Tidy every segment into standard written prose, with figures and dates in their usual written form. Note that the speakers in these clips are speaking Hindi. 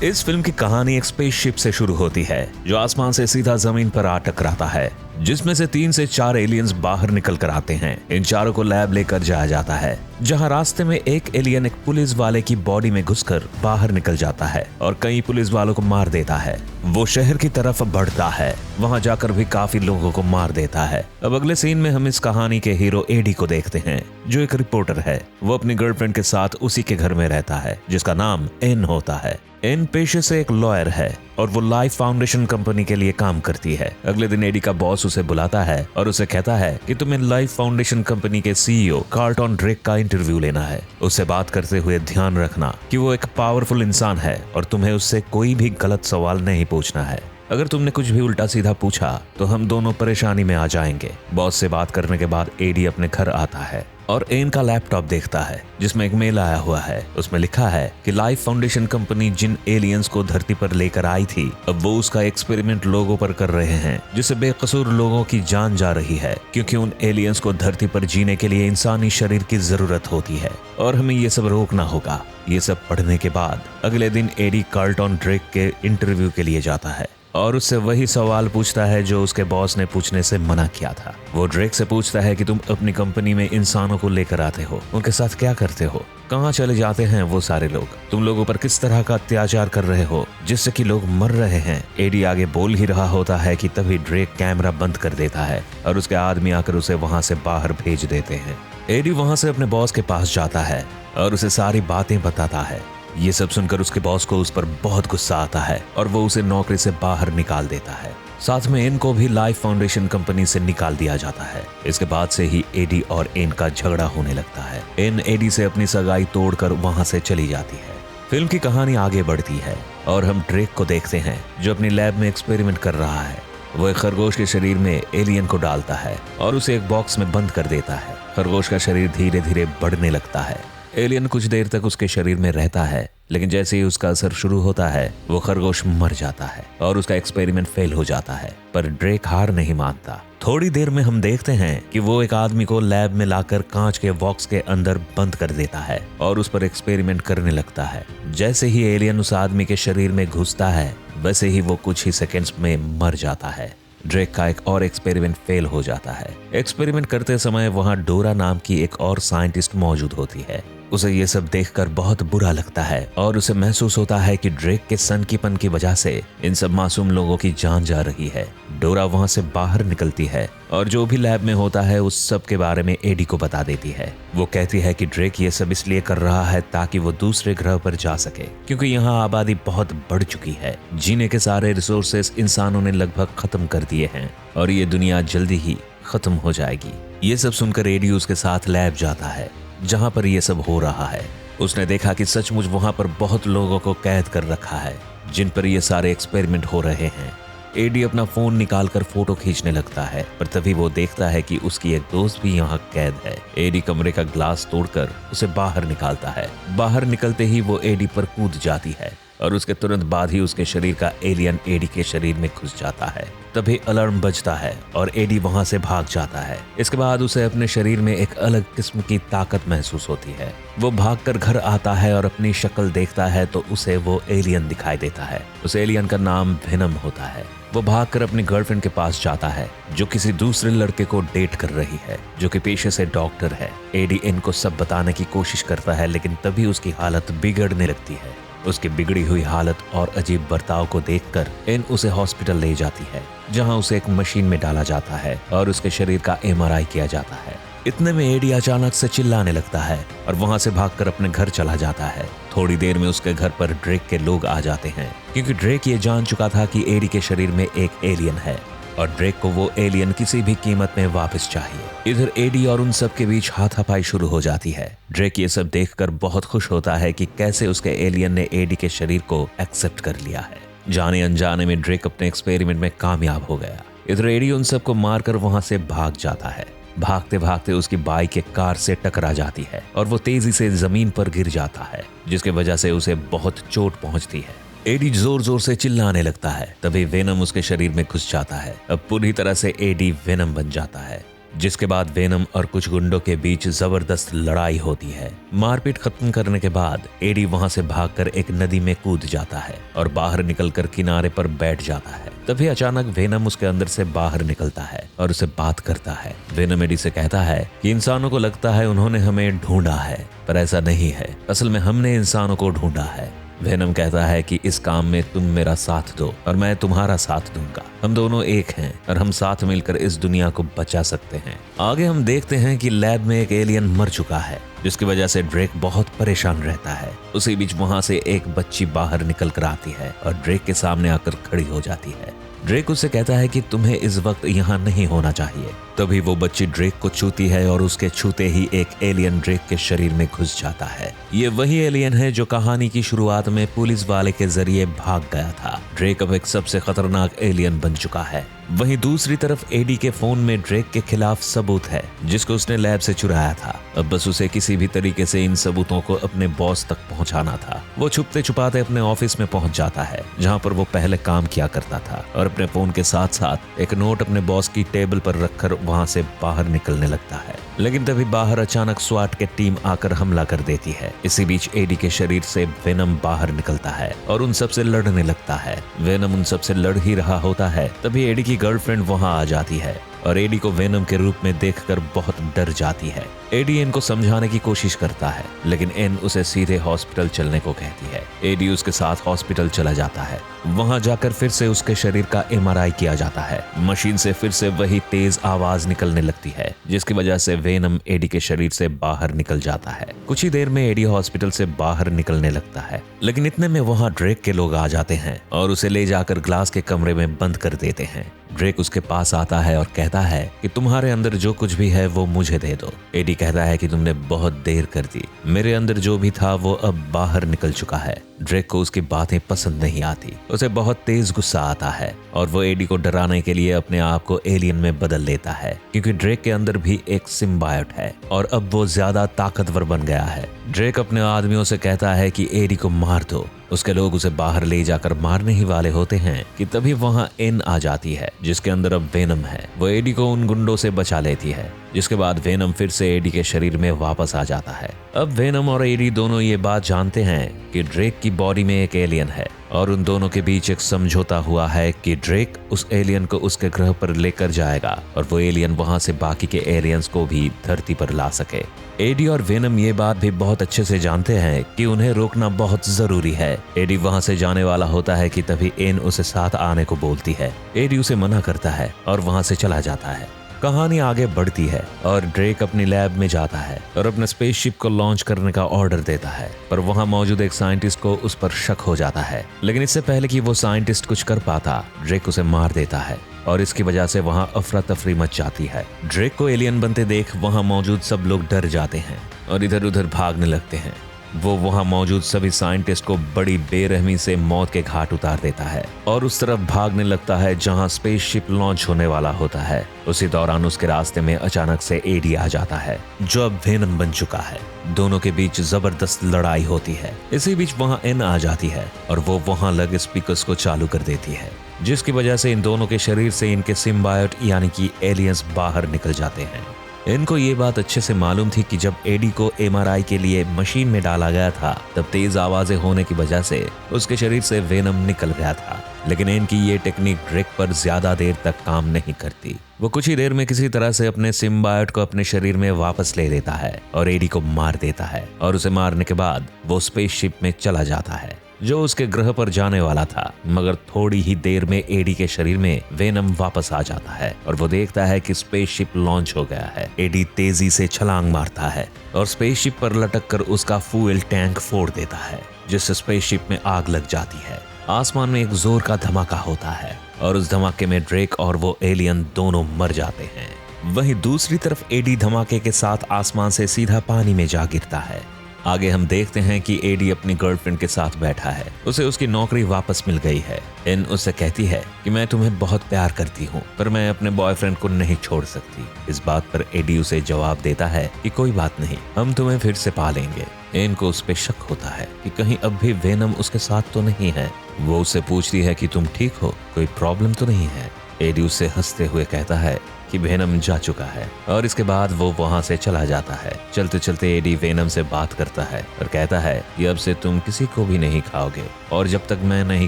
इस फिल्म की कहानी एक स्पेसशिप से शुरू होती है जो आसमान से सीधा जमीन पर आ टकराता है, जिसमें से 3 से 4 एलियंस बाहर निकल कर आते हैं। इन चारों को लैब लेकर जाया जाता है, जहां रास्ते में एक एलियन एक पुलिस वाले की बॉडी में घुसकर बाहर निकल जाता है और कई पुलिस वालों को मार देता है। वो शहर की तरफ बढ़ता है, वहां जाकर भी काफी लोगों को मार देता है। अब अगले सीन में हम इस कहानी के हीरो एडी को देखते हैं, जो एक रिपोर्टर है। वो अपनी गर्लफ्रेंड के साथ उसी के घर में रहता है, जिसका नाम एन होता है। एन पेशे से एक लॉयर है और वो लाइफ फाउंडेशन कंपनी के लिए काम करती है। अगले दिन एडी का बॉस उसे बुलाता है और उसे कहता है कि तुम्हें लाइफ फाउंडेशन कंपनी के सीईओ कार्लटन ड्रेक का इंटरव्यू लेना है। उससे बात करते हुए ध्यान रखना कि वो एक पावरफुल इंसान है और तुम्हें उससे कोई भी गलत सवाल नहीं पूछना है। अगर तुमने कुछ भी उल्टा सीधा पूछा तो हम दोनों परेशानी में आ जाएंगे। बॉस से बात करने के बाद एडी अपने घर आता है और एन का लैपटॉप देखता है, जिसमें एक मेल आया हुआ है। उसमें लिखा है कि लाइफ फाउंडेशन कंपनी जिन एलियंस को धरती पर लेकर आई थी, अब वो उसका एक्सपेरिमेंट लोगों पर कर रहे हैं, जिससे बेकसूर लोगों की जान जा रही है, क्योंकि उन एलियंस को धरती पर जीने के लिए इंसानी शरीर की जरूरत होती है और हमें ये सब रोकना होगा। ये सब पढ़ने के बाद अगले दिन एडी कार्लटन ड्रेक के इंटरव्यू के लिए जाता है और उससे वही सवाल पूछता है जो उसके बॉस ने पूछने से मना किया था। वो ड्रेक से पूछता है कि तुम अपनी कंपनी में इंसानों को लेकर आते हो, उनके साथ क्या करते हो, कहाँ चले जाते हैं वो सारे लोग, तुम लोगों पर किस तरह का अत्याचार कर रहे हो जिससे कि लोग मर रहे हैं। एडी आगे बोल ही रहा होता है कि तभी ड्रेक कैमरा बंद कर देता है और उसके आदमी आकर उसे वहां से बाहर भेज देते हैं। एडी वहां से अपने बॉस के पास जाता है और उसे सारी बातें बताता है। ये सब सुनकर उसके बॉस को उस पर बहुत गुस्सा आता है और वो उसे नौकरी से बाहर निकाल देता है। साथ में इनको भी लाइफ फाउंडेशन कंपनी से निकाल दिया जाता है। इसके बाद से ही एडी और एन का झगड़ा होने लगता है। एन एडी से अपनी सगाई तोड़कर वहां से चली जाती है। फिल्म की कहानी आगे बढ़ती है और हम ड्रेक को देखते हैं, जो अपनी लैब में एक्सपेरिमेंट कर रहा है। वो एक खरगोश के शरीर में एलियन को डालता है और उसे एक बॉक्स में बंद कर देता है। खरगोश का शरीर धीरे धीरे बढ़ने लगता है। एलियन कुछ देर तक उसके शरीर में रहता है, लेकिन जैसे ही उसका असर शुरू होता है वो खरगोश मर जाता है और उसका एक्सपेरिमेंट फेल हो जाता है। पर ड्रेक हार नहीं मानता। थोड़ी देर में हम देखते हैं कि वो एक आदमी को लैब में लाकर कांच के बॉक्स के अंदर बंद कर देता है और उस पर एक्सपेरिमेंट करने लगता है। जैसे ही एलियन उस आदमी के शरीर में घुसता है, वैसे ही वो कुछ ही सेकेंड्स में मर जाता है। ड्रेक का एक और एक्सपेरिमेंट फेल हो जाता है। एक्सपेरिमेंट करते समय वहां डोरा नाम की एक और साइंटिस्ट मौजूद होती है। उसे ये सब देखकर बहुत बुरा लगता है और उसे महसूस होता है कि ड्रेक के सनकीपन की वजह से इन सब मासूम लोगों की जान जा रही है। डोरा वहां से बाहर निकलती है और जो भी लैब में होता है उस सब के बारे में एडी को बता देती है। वो कहती है कि ड्रेक ये सब इसलिए कर रहा है ताकि वो दूसरे ग्रह पर जा सके, क्योंकि यहाँ आबादी बहुत बढ़ चुकी है। जीने के सारे रिसोर्सेस इंसानों ने लगभग खत्म कर दिए हैं और ये दुनिया जल्दी ही खत्म हो जाएगी। ये सब सुनकर एडी उसके साथ लैब जाता है जहां पर ये सब हो रहा है। उसने देखा कि सचमुच वहां पर बहुत लोगों को कैद कर रखा है जिन पर ये सारे एक्सपेरिमेंट हो रहे हैं। एडी अपना फोन निकालकर फोटो खींचने लगता है, पर तभी वो देखता है कि उसकी एक दोस्त भी यहाँ कैद है। एडी कमरे का ग्लास तोड़कर उसे बाहर निकालता है। बाहर निकलते ही वो एडी पर कूद जाती है और उसके तुरंत बाद ही उसके शरीर का एलियन एडी के शरीर में घुस जाता है। तभी अलार्म बजता है और एडी वहां से भाग जाता है। इसके बाद उसे अपने शरीर में एक अलग किस्म की ताकत महसूस होती है। वो भागकर घर आता है और अपनी शक्ल देखता है तो उसे वो एलियन दिखाई देता है। उस एलियन का नाम वेनम होता है। वो भागकर अपनी गर्लफ्रेंड के पास जाता है, जो किसी दूसरे लड़के को डेट कर रही है, जो कि पेशे से डॉक्टर है। एडी इनको सब बताने की कोशिश करता है, लेकिन तभी उसकी हालत बिगड़ने लगती है। उसकी बिगड़ी हुई हालत और अजीब बर्ताव को देखकर एन उसे हॉस्पिटल ले जाती है, जहां उसे एक मशीन में डाला जाता है और उसके शरीर का एमआरआई किया जाता है। इतने में एडी अचानक से चिल्लाने लगता है और वहां से भागकर अपने घर चला जाता है। थोड़ी देर में उसके घर पर ड्रेक के लोग आ जाते हैं, क्योंकि ड्रेक ये जान चुका था कि एडी के शरीर में एक एलियन है और ड्रेक को वो एलियन किसी भी कीमत में वापस चाहिए। इधर एडी और उन सब के बीच हाथापाई शुरू हो जाती है। ड्रेक ये सब देखकर बहुत खुश होता है कि कैसे उसके एलियन ने एडी के शरीर को एक्सेप्ट कर लिया है। जाने अनजाने में ड्रेक अपने एक्सपेरिमेंट में कामयाब हो गया। इधर एडी उन सबको मारकर वहां से भाग जाता है। भागते भागते उसकी बाइक एक कार से टकरा जाती है और वो तेजी से जमीन पर गिर जाता है, जिसकी वजह से उसे बहुत चोट पहुंचती है। एडी जोर जोर से चिल्लाने लगता है। तभी वेनम उसके शरीर में घुस जाता है। अब पूरी तरह से एडी वेनम बन जाता है। जिसके बाद वेनम और कुछ गुंडों के बीच जबरदस्त लड़ाई होती है। मारपीट खत्म करने के बाद एडी वहां से भागकर एक नदी में कूद जाता है और बाहर निकलकर किनारे पर बैठ जाता है। तभी अचानक वेनम उसके अंदर से बाहर निकलता है और उसे बात करता है। वेनम एडी से कहता है कि इंसानों को लगता है उन्होंने हमें ढूंढा है, पर ऐसा नहीं है, असल में हमने इंसानों को ढूंढा है। वेनम कहता है कि इस काम में तुम मेरा साथ दो और मैं तुम्हारा साथ दूंगा। हम दोनों एक हैं और हम साथ मिलकर इस दुनिया को बचा सकते हैं। आगे हम देखते हैं कि लैब में एक एलियन मर चुका है, जिसकी वजह से ड्रेक बहुत परेशान रहता है। उसी बीच वहां से एक बच्ची बाहर निकल कर आती है और ड्रेक के सामने आकर खड़ी हो जाती है। ड्रेक उससे कहता है कि तुम्हें इस वक्त यहाँ नहीं होना चाहिए। तभी वो बच्ची ड्रेक को छूती है और उसके छूते ही एक एलियन ड्रेक के शरीर में घुस जाता है। ये वही एलियन है जो कहानी की शुरुआत में पुलिस वाले के जरिए भाग गया था। ड्रेक अब एक सबसे खतरनाक एलियन बन चुका है। वहीं दूसरी तरफ एडी के फोन में ड्रेक के खिलाफ सबूत है, जिसको उसने लैब से चुराया था। अब बस उसे किसी भी तरीके से इन सबूतों को अपने बॉस तक पहुंचाना था। वो छुपते छुपाते अपने ऑफिस में पहुंच जाता है, जहां पर वो पहले काम किया करता था, और अपने फोन के साथ साथ एक नोट अपने बॉस की टेबल पर रखकर वहां से बाहर निकलने लगता है। लेकिन तभी बाहर अचानक स्वाट की टीम आकर हमला कर देती है। इसी बीच एडी के शरीर से वेनम बाहर निकलता है और उन सबसे लड़ने लगता है। वेनम उन सबसे लड़ ही रहा होता है, तभी एडी की गर्लफ्रेंड वहां आ जाती है और एडी को वेनम के रूप में देखकर बहुत डर जाती है। एडी एन को समझाने की कोशिश करता है, लेकिन एन उसे सीधे हॉस्पिटल चलने को कहती है। एडी उसके साथ हॉस्पिटल चला जाता है। वहां जाकर फिर से उसके शरीर का एमआरआई किया जाता है। मशीन से फिर से वही तेज आवाज निकलने लगती है, जिसकी वजह से वेनम एडी के शरीर से बाहर निकल जाता है। कुछ ही देर में एडी हॉस्पिटल से बाहर निकलने लगता है, लेकिन इतने में वहां ड्रेक के लोग आ जाते हैं और उसे ले जाकर ग्लास के कमरे में बंद कर देते हैं। ड्रेक उसके पास आता है और कहता है कि तुम्हारे अंदर जो कुछ भी है वो मुझे दे दो। एडी कहता है कि तुमने बहुत देर कर दी, मेरे अंदर जो भी था वो अब बाहर निकल चुका है। ड्रेक को उसकी बातें पसंद नहीं आती, उसे बहुत तेज गुस्सा आता है और वो एडी को डराने के लिए अपने आप को एलियन में बदल लेता है, क्योंकि ड्रेक के अंदर भी एक सिम्बायोट है और अब वो ज्यादा ताकतवर बन गया है। ड्रेक अपने आदमियों से कहता है कि एडी को मार दो। उसके लोग उसे बाहर ले जाकर मारने ही वाले होते हैं कि तभी वहां एन आ जाती है, जिसके अंदर अब वेनम है। वो एडी को उन गुंडों से बचा लेती है, जिसके बाद वेनम फिर से एडी के शरीर में वापस आ जाता है। अब वेनम और एडी दोनों ये बात जानते हैं कि ड्रेक की बॉडी में एक एलियन है और उन दोनों के बीच एक समझौता हुआ है कि ड्रेक उस एलियन को उसके ग्रह पर लेकर जाएगा और वो एलियन वहां से बाकी के एलियंस को भी धरती पर ला सके। एडी और वेनम ये बात भी बहुत अच्छे से जानते हैं कि उन्हें रोकना बहुत जरूरी है। एडी वहां से जाने वाला होता है कि तभी एन उसे साथ आने को बोलती है। एडी उसे मना करता है और वहां से चला जाता है। कहानी आगे बढ़ती है और ड्रेक अपनी लैब में जाता है और अपने स्पेसशिप को लॉन्च करने का ऑर्डर देता है, पर वहां मौजूद एक साइंटिस्ट को उस पर शक हो जाता है। लेकिन इससे पहले कि वो साइंटिस्ट कुछ कर पाता, ड्रेक उसे मार देता है और इसकी वजह से वहां अफरा तफरी मच जाती है। ड्रेक को एलियन बनते देख वहां मौजूद सब लोग डर जाते हैं और इधर उधर भागने लगते हैं। वो वहां मौजूद सभी साइंटिस्ट को बड़ी बेरहमी से मौत के घाट उतार देता है और उस तरफ भागने लगता है जहां स्पेसशिप लॉन्च होने वाला होता है। उसी दौरान उसके रास्ते में अचानक से एडी आ जाता है, जो अब वेनम बन चुका है। दोनों के बीच जबरदस्त लड़ाई होती है। इसी बीच वहां एन आ जाती है और वो वहां लगे स्पीकर्स को चालू कर देती है, जिसकी वजह से इन दोनों के शरीर से इनके सिम्बायोट यानी कि एलियंस बाहर निकल जाते हैं। इनको ये बात अच्छे से मालूम थी कि जब एडी को एमआरआई के लिए मशीन में डाला गया था, तब तेज आवाजें होने की वजह से उसके शरीर से वेनम निकल गया था। लेकिन इनकी ये टेक्निक ड्रेक पर ज्यादा देर तक काम नहीं करती। वो कुछ ही देर में किसी तरह से अपने सिम्बायोट को अपने शरीर में वापस ले लेता है और एडी को मार देता है और उसे मारने के बाद वो स्पेसशिप में चला जाता है, जो उसके ग्रह पर जाने वाला था। मगर थोड़ी ही देर में एडी के शरीर में वेनम वापस आ जाता है और वो देखता है कि स्पेसशिप लॉन्च हो गया है। एडी तेजी से छलांग मारता है और स्पेसशिप पर लटक कर उसका फ्यूल टैंक फोड़ देता है, जिससे स्पेसशिप में आग लग जाती है। आसमान में एक जोर का धमाका होता है और उस धमाके में ड्रेक और वो एलियन दोनों मर जाते हैं। वहीं दूसरी तरफ एडी धमाके के साथ आसमान से सीधा पानी में जा गिरता है। आगे हम देखते हैं कि एडी अपनी गर्लफ्रेंड के साथ बैठा है। उसे उसकी नौकरी वापस मिल गई है। एन उससे कहती है कि मैं तुम्हें बहुत प्यार करती हूँ, पर मैं अपने बॉयफ्रेंड को नहीं छोड़ सकती। इस बात पर एडी उसे जवाब देता है कि कोई बात नहीं, हम तुम्हें फिर से पालेंगे। एन को उस पे शक होता है कि कहीं अब भी वेनम उसके साथ तो नहीं है। वो उससे पूछती है कि तुम ठीक हो, कोई प्रॉब्लम तो नहीं है। एडी उससे हंसते हुए कहता है कि वेनम जा चुका है और इसके बाद वो वहां से चला जाता है। चलते चलते एडी वेनम से बात करता है और कहता है कि अब से तुम किसी को भी नहीं खाओगे और जब तक मैं नहीं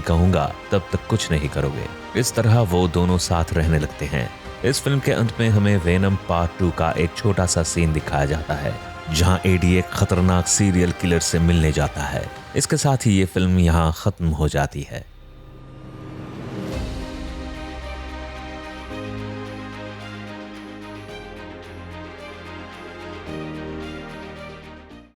कहूंगा तब तक कुछ नहीं करोगे। इस तरह वो दोनों साथ रहने लगते हैं। इस फिल्म के अंत में हमें वेनम पार्ट 2 का एक छोटा सा सीन दिखाया जाता है जहां एडी एक खतरनाक सीरियल किलर से मिलने जाता है। इसके साथ ही ये फिल्म यहाँ खत्म हो जाती है।